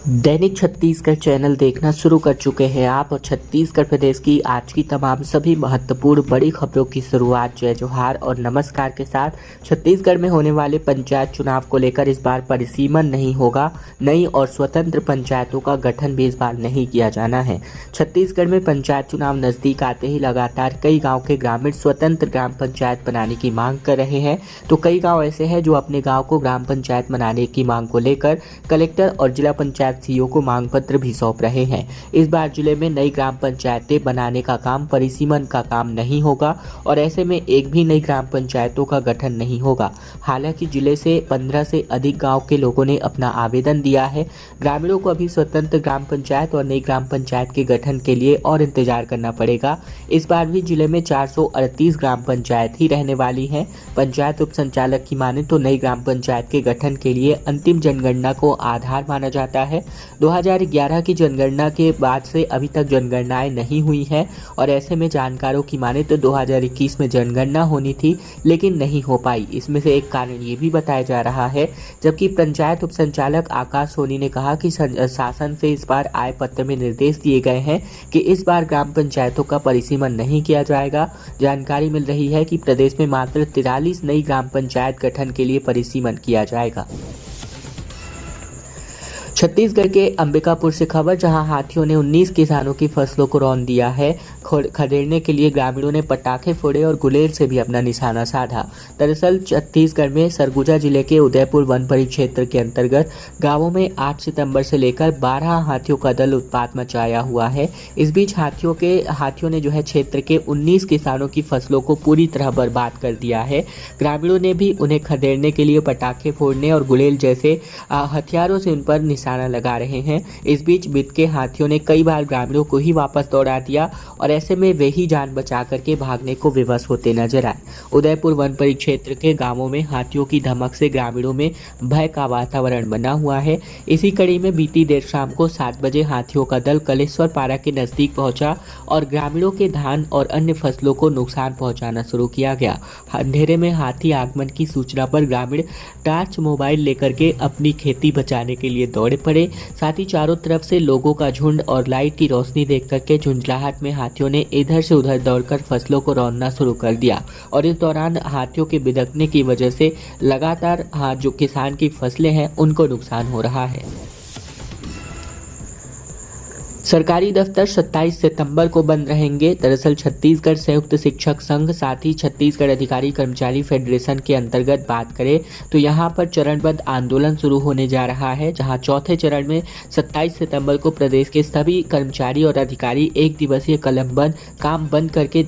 दैनिक Chhattisgarh channel देखना शुरू कर चुके हैं आप और छत्तीसगढ़ प्रदेश की आज की तमाम सभी महत्वपूर्ण बड़ी खबरों की शुरुआत जय जोहार और नमस्कार के साथ। छत्तीसगढ़ में होने वाले पंचायत चुनाव को लेकर इस बार परिसीमन नहीं होगा। नई और स्वतंत्र पंचायतों का गठन भी इस बार नहीं किया जाना है। छत्तीसगढ़ में पंचायत चुनाव नजदीक आते ही लगातार कई गाँव के ग्रामीण स्वतंत्र ग्राम पंचायत बनाने की मांग कर रहे हैं, तो कई गाँव ऐसे हैं जो अपने गाँव को ग्राम पंचायत बनाने की मांग को लेकर कलेक्टर और जिला पंचायत सीईओ को मांग पत्र भी सौंप रहे हैं। इस बार जिले में नई ग्राम पंचायतें बनाने का काम परिसीमन का काम नहीं होगा और ऐसे में एक भी नई ग्राम पंचायतों का गठन नहीं होगा। हालांकि जिले से 15 से अधिक गांव के लोगों ने अपना आवेदन दिया है। ग्रामीणों को अभी स्वतंत्र ग्राम पंचायत और नई ग्राम पंचायत के गठन के लिए और इंतजार करना पड़ेगा। इस बार भी जिले में 438 ग्राम पंचायत ही रहने वाली हैं। पंचायत उप संचालक की माने तो नई ग्राम पंचायत के गठन के लिए अंतिम जनगणना को आधार माना जाता है। 2011 की जनगणना के बाद से अभी तक जनगणनाएं नहीं हुई हैं और ऐसे में जानकारों की माने तो 2021 में जनगणना होनी थी लेकिन नहीं हो पाई। इसमें से एक कारण ये भी बताया जा रहा है, जबकि पंचायत उप संचालक आकाश सोनी ने कहा कि शासन से इस बार आय पत्र में निर्देश दिए गए हैं कि इस बार ग्राम पंचायतों का परिसीमन नहीं किया जाएगा। जानकारी मिल रही है कि प्रदेश में मात्र 43 नई ग्राम पंचायत गठन के लिए परिसीमन किया जाएगा। छत्तीसगढ़ के अंबिकापुर से खबर, जहां हाथियों ने 19 किसानों की फसलों को रौंद दिया है। खदेड़ने के लिए ग्रामीणों ने पटाखे फोड़े और गुलेल से भी अपना निशाना साधा। दरअसल छत्तीसगढ़ में सरगुजा जिले के उदयपुर वन परिक्षेत्र के अंतर्गत गांवों में 8 सितंबर से लेकर 12 हाथियों का दल उत्पात मचाया हुआ है। इस बीच हाथियों ने क्षेत्र के 19 किसानों की फसलों को पूरी तरह बर्बाद कर दिया है। ग्रामीणों ने भी उन्हें खदेड़ने के लिए पटाखे फोड़ने और गुलेल जैसे हथियारों से उन पर निशाना लगा रहे हैं। इस बीच बितके हाथियों ने कई बार ग्रामीणों को ही वापस दौड़ा दिया और ऐसे में वे ही जान बचा करके भागने को विवश होते नजर आए। उदयपुर वन परिक्षेत्र के गांवों में हाथियों की धमक से ग्रामीणों में भय का वातावरण बना हुआ है। इसी कड़ी में बीती देर शाम को 7 बजे हाथियों का दल कलेश्वर पारा के नजदीक पहुंचा और ग्रामीणों के धान और अन्य फसलों को नुकसान पहुंचाना शुरू किया गया। अंधेरे में हाथी आगमन की सूचना पर ग्रामीण टॉर्च मोबाइल लेकर के अपनी खेती बचाने के लिए दौड़े पड़े। साथ ही चारों तरफ से लोगों का झुंड और लाइट की रोशनी देख करके झुंझलाहट में हाथियों ने इधर से उधर दौड़कर फसलों को रौंदना शुरू कर दिया और इस दौरान हाथियों के बिदकने की वजह से लगातार जो किसान की फसलें हैं उनको नुकसान हो रहा है। सरकारी दफ्तर 27 सितंबर को बंद रहेंगे। दरअसल छत्तीसगढ़ संयुक्त शिक्षक संघ साथ ही छत्तीसगढ़ अधिकारी कर्मचारी फेडरेशन के अंतर्गत बात करें तो यहां पर चरणबद्ध आंदोलन शुरू होने जा रहा है, जहां चौथे चरण में 27 सितंबर को प्रदेश के सभी कर्मचारी और अधिकारी एक दिवसीय काम बंद करके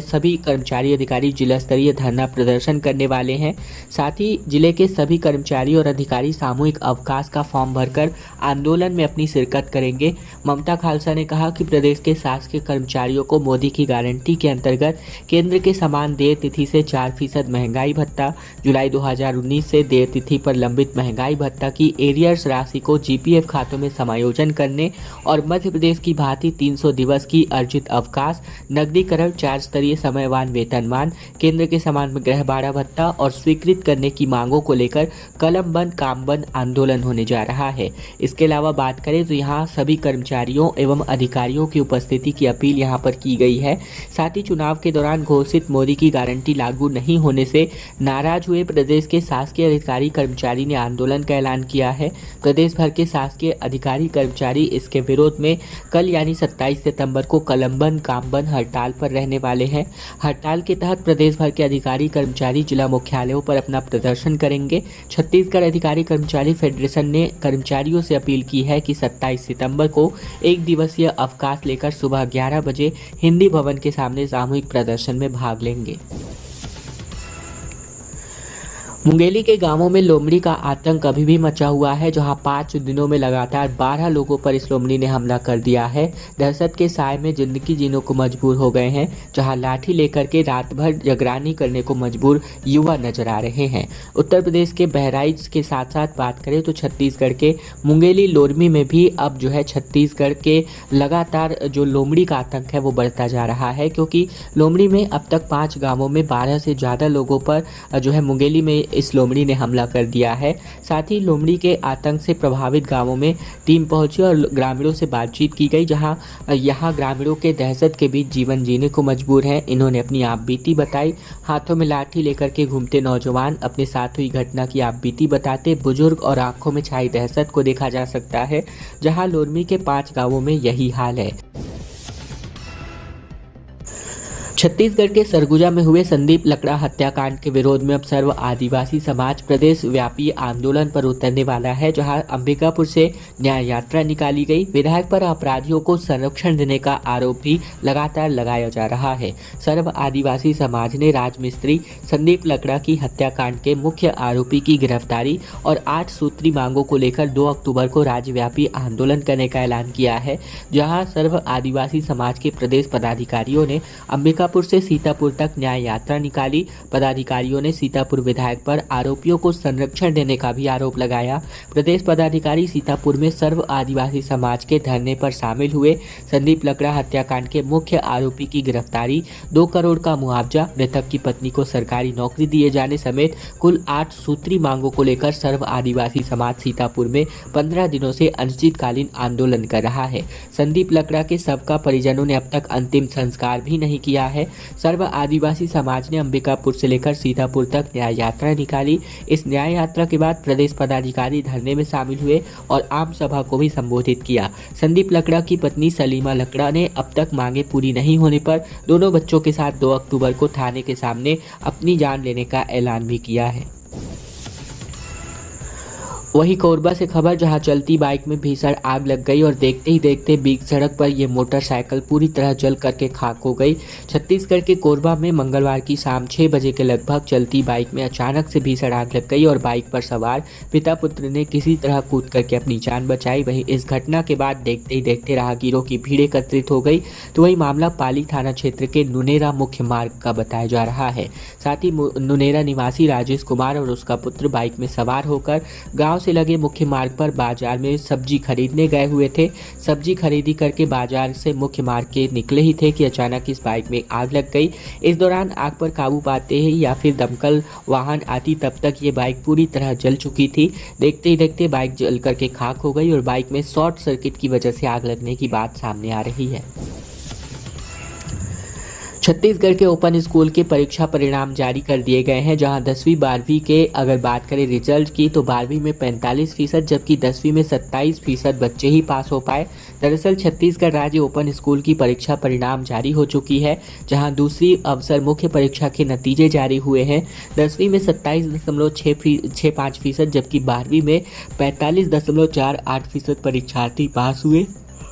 सभी कर्मचारी अधिकारी जिला स्तरीय धरना प्रदर्शन करने वाले हैं। साथ ही जिले के सभी कर्मचारी और अधिकारी सामूहिक अवकाश का फॉर्म भरकर आंदोलन में अपनी शिरकत करेंगे। ममता खालसा ने कहा कि प्रदेश के शासकीय कर्मचारियों को मोदी की गारंटी के अंतर्गत केंद्र के समान देय तिथि से 4% महंगाई भत्ता, जुलाई 2019 से देय तिथि पर लंबित महंगाई भत्ता की एरियर्स राशि को जीपीएफ खातों में समायोजन करने और मध्य प्रदेश की भांति 300 दिवस की अर्जित अवकाश, नगदीकरण, 4 स्तरीय समयवान वेतनमान, केंद्र के समान गृह भाड़ा भत्ता और स्वीकृत करने की मांगों को लेकर कलम बंद काम बंद आंदोलन होने जा रहा है। इसके अलावा बात करें तो यहाँ सभी कर्मचारियों एवं अधिकारियों की उपस्थिति की अपील यहां पर की गई है। साथ ही चुनाव के दौरान घोषित मोदी की गारंटी लागू नहीं होने से नाराज हुए प्रदेश के शासकीय अधिकारी कर्मचारी ने आंदोलन का ऐलान किया है। प्रदेश भर के शासकीय अधिकारी कर्मचारी इसके विरोध में कल यानी 27 सितंबर को कलमबंद कामबंद हड़ताल पर रहने वाले हैं। हड़ताल के तहत प्रदेश भर के अधिकारी कर्मचारी जिला मुख्यालयों पर अपना प्रदर्शन करेंगे। छत्तीसगढ़ अधिकारी कर्मचारी फेडरेशन ने कर्मचारियों से अपील की है कि 27 सितंबर को एक दिवसीय अवकाश लेकर सुबह 11 बजे हिंदी भवन के सामने सामूहिक प्रदर्शन में भाग लेंगे। मुंगेली के गांवों में लोमड़ी का आतंक अभी भी मचा हुआ है, जहां 5 दिनों में लगातार 12 लोगों पर इस लोमड़ी ने हमला कर दिया है। दहशत के साए में जिंदगी जीने को मजबूर हो गए हैं, जहां लाठी लेकर के रात भर जगरानी करने को मजबूर युवा नजर आ रहे हैं। उत्तर प्रदेश के बहराइच के साथ साथ बात करें तो छत्तीसगढ़ के मुंगेली लोरमी में भी अब छत्तीसगढ़ के लगातार जो लोमड़ी का आतंक है वो बढ़ता जा रहा है, क्योंकि लोमड़ी में अब तक 5 गाँवों में 12 से ज़्यादा लोगों पर मुंगेली में इस लोमड़ी ने हमला कर दिया है। साथ ही लोमड़ी के आतंक से प्रभावित गाँवों में टीम पहुंची और ग्रामीणों से बातचीत की गई, जहां यहाँ ग्रामीणों के दहशत के बीच जीवन जीने को मजबूर हैं। इन्होंने अपनी आपबीती बताई। हाथों में लाठी लेकर के घूमते नौजवान अपने साथ हुई घटना की आपबीती बताते बुजुर्ग और आंखों में छाई दहशत को देखा जा सकता है, जहां लोरमी के 5 गांवों में यही हाल है। छत्तीसगढ़ के सरगुजा में हुए संदीप लकड़ा हत्याकांड के विरोध में अब सर्व आदिवासी समाज प्रदेश व्यापी आंदोलन पर उतरने वाला है, जहां अंबिकापुर से न्याय यात्रा निकाली गई। विधायक पर अपराधियों को संरक्षण देने का आरोप भी लगातार लगाया जा रहा है। सर्व आदिवासी समाज ने राजमिस्त्री संदीप लकड़ा की हत्याकांड के मुख्य आरोपी की गिरफ्तारी और 8 सूत्री मांगों को लेकर 2 अक्टूबर को राज्यव्यापी आंदोलन करने का ऐलान किया है, जहां सर्व आदिवासी समाज के प्रदेश पदाधिकारियों ने अंबिकापुर से सीतापुर तक न्याय यात्रा निकाली। पदाधिकारियों ने सीतापुर विधायक पर आरोपियों को संरक्षण देने का भी आरोप लगाया। प्रदेश पदाधिकारी सीतापुर में सर्व आदिवासी समाज के धरने पर शामिल हुए। संदीप लकड़ा हत्याकांड के मुख्य आरोपी की गिरफ्तारी, 2 करोड़ का मुआवजा, मृतक की पत्नी को सरकारी नौकरी दिए जाने समेत कुल 8 सूत्री मांगों को लेकर सर्व आदिवासी समाज सीतापुर में 15 दिनों से अनिश्चितकालीन आंदोलन कर रहा है। संदीप लकड़ा के शव का परिजनों ने अब तक अंतिम संस्कार भी नहीं किया है। सर्व आदिवासी समाज ने अंबिकापुर से लेकर सीतापुर तक न्याय यात्रा निकाली। इस न्याय यात्रा के बाद प्रदेश पदाधिकारी धरने में शामिल हुए और आम सभा को भी संबोधित किया। संदीप लकड़ा की पत्नी सलीमा लकड़ा ने अब तक मांगे पूरी नहीं होने पर दोनों बच्चों के साथ 2 अक्टूबर को थाने के सामने अपनी जान लेने का ऐलान भी किया है। वहीं कोरबा से खबर, जहां चलती बाइक में भीषण आग लग गई और देखते ही देखते बीच सड़क पर यह मोटरसाइकिल पूरी तरह जल करके खाक हो गई। छत्तीसगढ़ के कोरबा में मंगलवार की शाम 6 बजे के लगभग चलती बाइक में अचानक से भीषण आग लग गई और बाइक पर सवार पिता पुत्र ने किसी तरह कूद करके अपनी जान बचाई। वहीं इस घटना के बाद देखते ही देखते राहगीरों की भीड़ एकत्रित हो गई। तो वही मामला पाली थाना क्षेत्र के नुनेरा मुख्य मार्ग का बताया जा रहा है। साथ ही नुनेरा निवासी राजेश कुमार और उसका पुत्र बाइक में सवार होकर गाँव से लगे मुख्य मार्ग पर बाजार में सब्जी खरीदने गए हुए थे। सब्जी खरीदी करके बाजार से मुख्य मार्ग के निकले ही थे कि अचानक इस बाइक में आग लग गई। इस दौरान आग पर काबू पाते ही या फिर दमकल वाहन आती तब तक ये बाइक पूरी तरह जल चुकी थी। देखते ही देखते बाइक जल करके खाक हो गई और बाइक में शॉर्ट सर्किट की वजह से आग लगने की बात सामने आ रही है। छत्तीसगढ़ के ओपन स्कूल के परीक्षा परिणाम जारी कर दिए गए हैं, जहां 10वीं 12वीं के अगर बात करें रिजल्ट की तो 12वीं में 45% जबकि 10वीं में 27% बच्चे ही पास हो पाए। दरअसल छत्तीसगढ़ राज्य ओपन स्कूल की परीक्षा परिणाम जारी हो चुकी है, जहां दूसरी अवसर मुख्य परीक्षा के नतीजे जारी हुए हैं। 10वीं में 27.65% जबकि 12वीं में 45.48% परीक्षार्थी पास हुए।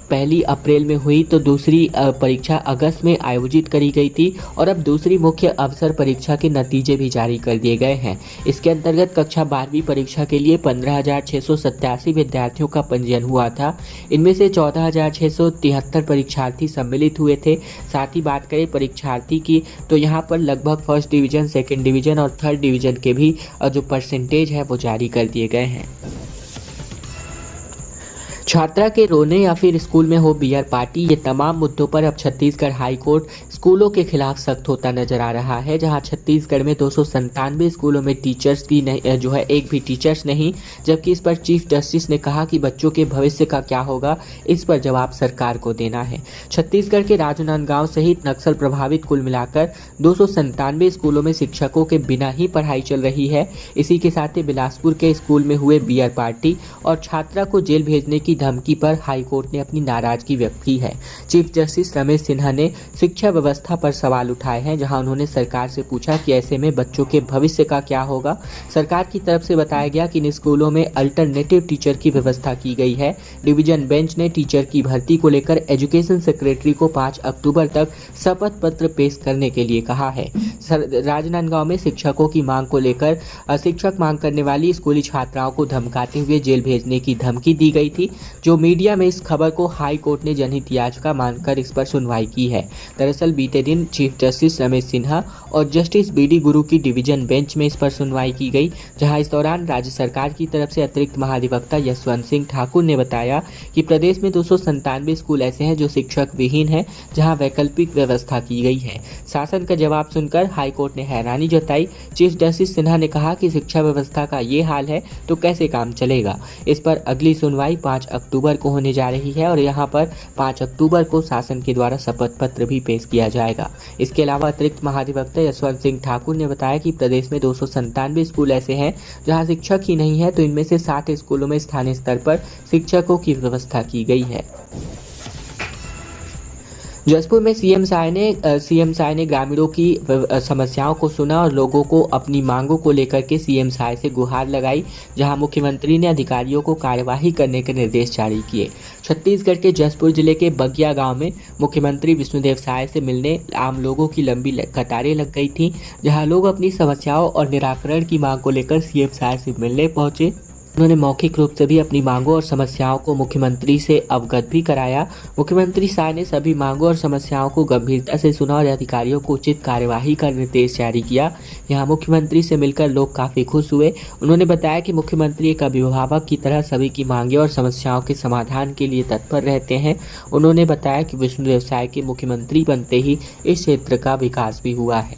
1 अप्रैल में हुई तो दूसरी परीक्षा अगस्त में आयोजित करी गई थी और अब दूसरी मुख्य अवसर परीक्षा के नतीजे भी जारी कर दिए गए हैं। इसके अंतर्गत कक्षा 12वीं परीक्षा के लिए 15,687 विद्यार्थियों का पंजीयन हुआ था। इनमें से 14,673 परीक्षार्थी सम्मिलित हुए थे। साथ ही बात करें परीक्षार्थी की तो यहाँ पर लगभग फर्स्ट डिवीजन, सेकेंड डिवीजन और थर्ड डिवीजन के भी जो परसेंटेज है वो जारी कर दिए गए हैं। छात्रा के रोने या फिर स्कूल में हो बियर पार्टी, ये तमाम मुद्दों पर अब छत्तीसगढ़ हाई कोर्ट स्कूलों के खिलाफ सख्त होता नजर आ रहा है, जहां छत्तीसगढ़ में 297 स्कूलों में टीचर्स की नहीं, जो है एक भी टीचर्स नहीं, जबकि इस पर चीफ जस्टिस ने कहा कि बच्चों के भविष्य का क्या होगा, इस पर जवाब सरकार को देना है। छत्तीसगढ़ के राजनांदगांव सहित नक्सल प्रभावित कुल मिलाकर 297 स्कूलों में शिक्षकों के बिना ही पढ़ाई चल रही है। इसी के साथ ही बिलासपुर के स्कूल में हुए बियर पार्टी और छात्रा को जेल भेजने की धमकी पर हाईकोर्ट ने अपनी नाराजगी व्यक्त की है। चीफ जस्टिस रमेश सिन्हा ने शिक्षा व्यवस्था पर सवाल उठाए हैं, जहां उन्होंने सरकार से पूछा कि ऐसे में बच्चों के भविष्य का क्या होगा। सरकार की तरफ से बताया गया कि इन स्कूलों में अल्टरनेटिव टीचर की व्यवस्था की गई है। डिवीजन बेंच ने टीचर की भर्ती को लेकर एजुकेशन सेक्रेटरी को 5 अक्टूबर तक शपथ पत्र पेश करने के लिए कहा है। राजनांदगांव में शिक्षकों की मांग को लेकर शिक्षक मांग करने वाली स्कूली छात्राओं को धमकाते हुए जेल भेजने की धमकी दी गई थी। जो मीडिया में इस खबर को हाई कोर्ट ने जनहित याचिका मानकर इस पर सुनवाई की है। दरअसल बीते दिन चीफ जस्टिस रमेश सिन्हा और जस्टिस बीडी गुरु की डिवीजन बेंच में इस पर सुनवाई की गई, जहां इस दौरान राज्य सरकार की तरफ से अतिरिक्त महाधिवक्ता यशवंत सिंह ठाकुर ने बताया कि प्रदेश में 297 स्कूल ऐसे हैं जो शिक्षक विहीन हैं, जहां वैकल्पिक व्यवस्था की गई है। शासन का जवाब सुनकर हाईकोर्ट ने हैरानी जताई। चीफ जस्टिस सिन्हा ने कहा कि शिक्षा व्यवस्था का ये हाल है तो कैसे काम चलेगा। इस पर अगली सुनवाई 5 अक्टूबर को होने जा रही है और यहाँ पर 5 अक्टूबर को शासन के द्वारा शपथ पत्र भी पेश किया जाएगा। इसके अलावा अतिरिक्त महाधिवक्ता यशवंत सिंह ठाकुर ने बताया कि प्रदेश में 297 स्कूल ऐसे हैं जहाँ शिक्षक ही नहीं है, तो इनमें से 60 स्कूलों में स्थानीय स्तर पर शिक्षकों की व्यवस्था की गई है। जसपुर में सीएम साय ने ग्रामीणों की समस्याओं को सुना और लोगों को अपनी मांगों को लेकर के सीएम साय से गुहार लगाई, जहां मुख्यमंत्री ने अधिकारियों को कार्यवाही करने के निर्देश जारी किए। छत्तीसगढ़ के जसपुर जिले के बगिया गांव में मुख्यमंत्री विष्णुदेव साय से मिलने आम लोगों की लंबी कतारें लग गई थी, जहां लोग अपनी समस्याओं और निराकरण की मांग को लेकर सीएम साय से मिलने पहुंचे। उन्होंने मौखिक रूप से भी अपनी मांगों और समस्याओं को मुख्यमंत्री से अवगत भी कराया। मुख्यमंत्री साय ने सभी मांगों और समस्याओं को गंभीरता से सुना और अधिकारियों को उचित कार्यवाही का निर्देश जारी किया। यहां मुख्यमंत्री से मिलकर लोग काफी खुश हुए। उन्होंने बताया कि मुख्यमंत्री एक अभिभावक की तरह सभी की मांगें और समस्याओं के समाधान के लिए तत्पर रहते हैं। उन्होंने बताया कि विष्णुदेव साय के मुख्यमंत्री बनते ही इस क्षेत्र का विकास भी हुआ है।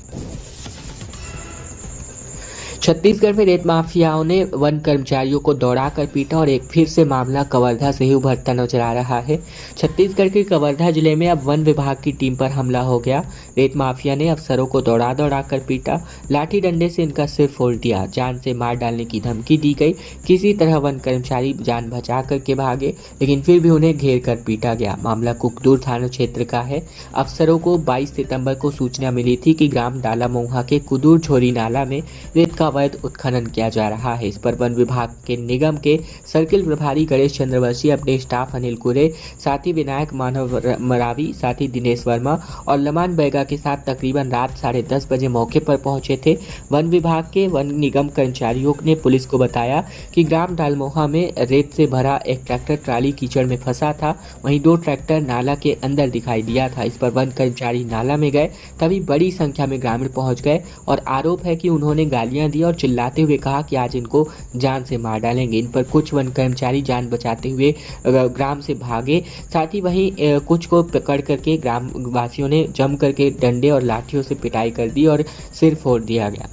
छत्तीसगढ़ में रेत माफियाओं ने वन कर्मचारियों को दौड़ाकर पीटा और एक फिर से मामला कवर्धा से ही उभरता नजर आ रहा है। छत्तीसगढ़ के कवर्धा जिले में अब वन विभाग की टीम पर हमला हो गया। रेत माफिया ने अफसरों को दौड़ा कर पीटा, लाठी डंडे से इनका सिर फोड़ दिया, जान से मार डालने की धमकी दी गई। किसी तरह वन कर्मचारी जान बचा करके भागे, लेकिन फिर भी उन्हें घेर कर पीटा गया। मामला कुकदूर थाना क्षेत्र का है। अफसरों को 22 सितंबर को सूचना मिली थी कि ग्राम डाला मोहा के कुदूर छोरी नाला में रेत का अवैध उत्खनन किया जा रहा है। इस पर वन विभाग के निगम के सर्किल प्रभारी गणेश चंद्रवंशी अपने स्टाफ अनिल कुरे, साथी विनायक मानव मरावी, साथी दिनेश वर्मा और लमान बैगा के साथ तकरीबन रात 10:30 बजे मौके पर पहुंचे थे। वन विभाग के वन निगम कर्मचारियों ने पुलिस को बताया कि ग्राम डालमोहा में रेत से भरा एक ट्रैक्टर ट्राली कीचड़ में फंसा था। वहीं 2 ट्रैक्टर नाला के अंदर दिखाई दिया था। इस पर वन कर्मचारी नाला में गए, तभी बड़ी संख्या में ग्रामीण पहुंच गए और आरोप है कि उन्होंने गालियां दी और चिल्लाते हुए कहा कि आज इनको जान से मार डालेंगे। इन पर कुछ वन कर्मचारी जान बचाते हुए ग्राम से भागे। साथ ही वहीं कुछ को पकड़ करके ग्राम वासियों ने जम करके डंडे और लाठियों से पिटाई कर दी और सिर फोड़ दिया गया।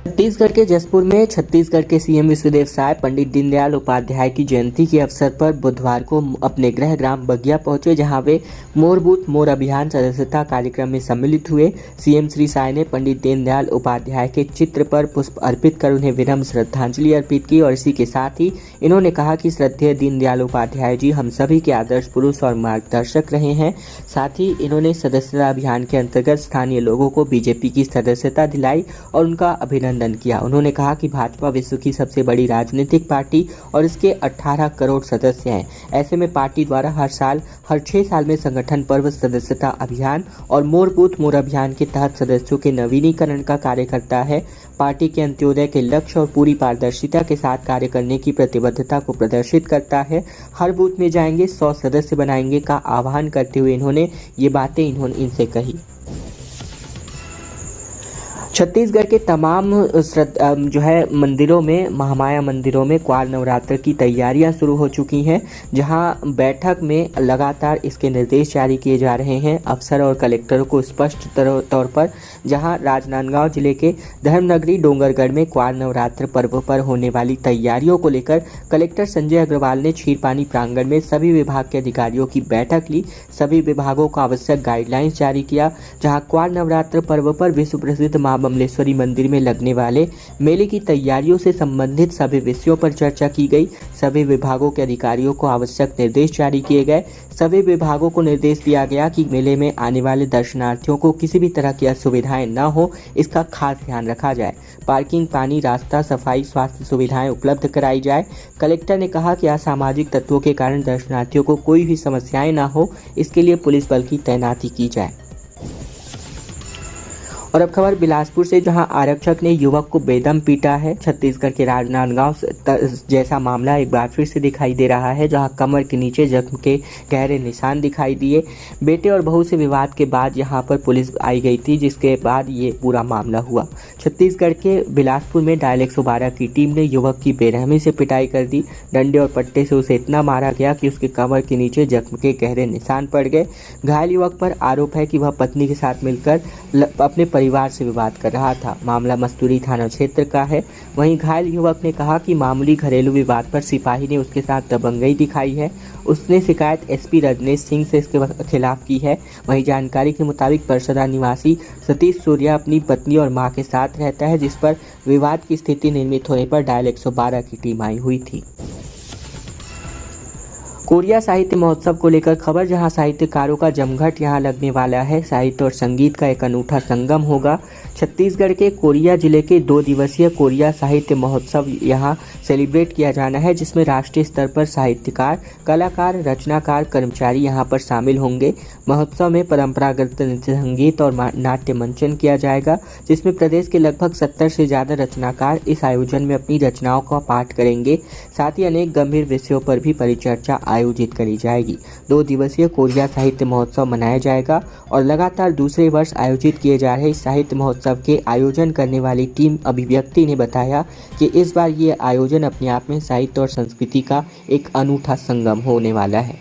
छत्तीसगढ़ के जसपुर में छत्तीसगढ़ के सीएम विष्णुदेव साय पंडित दीनदयाल उपाध्याय की जयंती के अवसर पर बुधवार को अपने गृह ग्राम बगिया पहुंचे, जहां वे मोर बूथ मोर अभियान सदस्यता कार्यक्रम में सम्मिलित हुए। सीएम श्री साय ने पंडित दीनदयाल उपाध्याय के चित्र पर पुष्प अर्पित कर उन्हें विनम्र श्रद्धांजलि अर्पित की और इसी के साथ ही इन्होंने कहा कि श्रद्धेय दीनदयाल उपाध्याय जी हम सभी के आदर्श पुरुष और मार्गदर्शक रहे हैं। साथ ही इन्होंने सदस्यता अभियान के अंतर्गत स्थानीय लोगों को बीजेपी की सदस्यता दिलाई और उनका अभिनंदन किया। उन्होंने कहा कि भाजपा विश्व की सबसे बड़ी राजनीतिक पार्टी और इसके 18 करोड़ सदस्य हैं। ऐसे में पार्टी द्वारा हर 6 साल में संगठन पर्व, सदस्यता अभियान और मोर बूथ मोर अभियान के तहत सदस्यों के नवीनीकरण का कार्य करता है। पार्टी के अंत्योदय के लक्ष्य और पूरी पारदर्शिता के साथ कार्य करने की प्रतिबद्धता को प्रदर्शित करता है। हर बूथ में जाएंगे, 100 सदस्य बनाएंगे का आह्वान करते हुए इन्होंने ये बातें इनसे कही। छत्तीसगढ़ के तमाम मंदिरों में, महामाया मंदिरों में क्वार नवरात्र की तैयारियां शुरू हो चुकी हैं, जहां बैठक में लगातार इसके निर्देश जारी किए जा रहे हैं अफसर और कलेक्टरों को स्पष्ट तौर पर। जहां राजनांदगांव जिले के धर्मनगरी डोंगरगढ़ में क्वार नवरात्र पर्व पर होने वाली तैयारियों को लेकर कलेक्टर संजय अग्रवाल ने क्षीरपानी प्रांगण में सभी विभाग के अधिकारियों की बैठक ली। सभी विभागों को आवश्यक गाइडलाइंस जारी किया। जहां क्वार नवरात्र पर्व पर विश्व प्रसिद्ध मां बमलेश्वरी मंदिर में लगने वाले मेले की तैयारियों से संबंधित सभी विषयों पर चर्चा की गई। सभी विभागों के अधिकारियों को आवश्यक निर्देश जारी किए गए। सभी विभागों को निर्देश दिया गया कि मेले में आने वाले दर्शनार्थियों को किसी भी तरह की असुविधाएं न हो, इसका खास ध्यान रखा जाए। पार्किंग, पानी, रास्ता, सफाई, स्वास्थ्य सुविधाएं उपलब्ध कराई जाए। कलेक्टर ने कहा कि असामाजिक तत्वों के कारण दर्शनार्थियों को कोई भी समस्याएं न हो, इसके लिए पुलिस बल की तैनाती की जाए। और अब खबर बिलासपुर से, जहां आरक्षक ने युवक को बेदम पीटा है। छत्तीसगढ़ के राजनांदगांव जैसा मामला एक बार फिर से दिखाई दे रहा है, जहां कमर के नीचे जख्म के गहरे निशान दिखाई दिए। बेटे और बहू से विवाद के बाद यहां पर पुलिस आई गई थी, जिसके बाद ये पूरा मामला हुआ। छत्तीसगढ़ के बिलासपुर में डायल 112 की टीम ने युवक की बेरहमी से पिटाई कर दी। डंडे और पट्टे से उसे इतना मारा गया कि उसके कमर के नीचे जख्म के गहरे निशान पड़ गए। घायल युवक पर आरोप है कि वह पत्नी के साथ मिलकर अपने परिवार से विवाद कर रहा था। मामला मस्तूरी थाना क्षेत्र का है। वहीं घायल युवक ने कहा कि मामूली घरेलू विवाद पर सिपाही ने उसके साथ दबंगई दिखाई है। उसने शिकायत एसपी रजनेश सिंह से इसके खिलाफ की है। वहीं जानकारी के मुताबिक परसदा निवासी सतीश सूर्या अपनी पत्नी और मां के साथ रहता है, जिस पर विवाद की स्थिति निर्मित होने पर डायल 112 की टीम आई हुई थी। कोरिया साहित्य महोत्सव को लेकर खबर, जहां साहित्यकारों का जमघट यहां लगने वाला है। साहित्य और संगीत का एक अनूठा संगम होगा। छत्तीसगढ़ के कोरिया जिले के 2 दिवसीय कोरिया साहित्य महोत्सव यहां सेलिब्रेट किया जाना है, जिसमें राष्ट्रीय स्तर पर साहित्यकार, कलाकार, रचनाकार, कर्मचारी यहां पर शामिल होंगे। महोत्सव में परंपरागत नृत्य, संगीत और नाट्य मंचन किया जाएगा, जिसमें प्रदेश के लगभग 70 से ज़्यादा रचनाकार इस आयोजन में अपनी रचनाओं का पाठ करेंगे। साथ ही अनेक गंभीर विषयों पर भी परिचर्चा आयोजित करी जाएगी। 2 दिवसीय कोरिया साहित्य महोत्सव मनाया जाएगा और लगातार दूसरे वर्ष आयोजित किए जा रहे इस साहित्य महोत्सव के आयोजन करने वाली टीम अभिव्यक्ति ने बताया कि इस बार ये आयोजन अपने आप में साहित्य और संस्कृति का एक अनूठा संगम होने वाला है।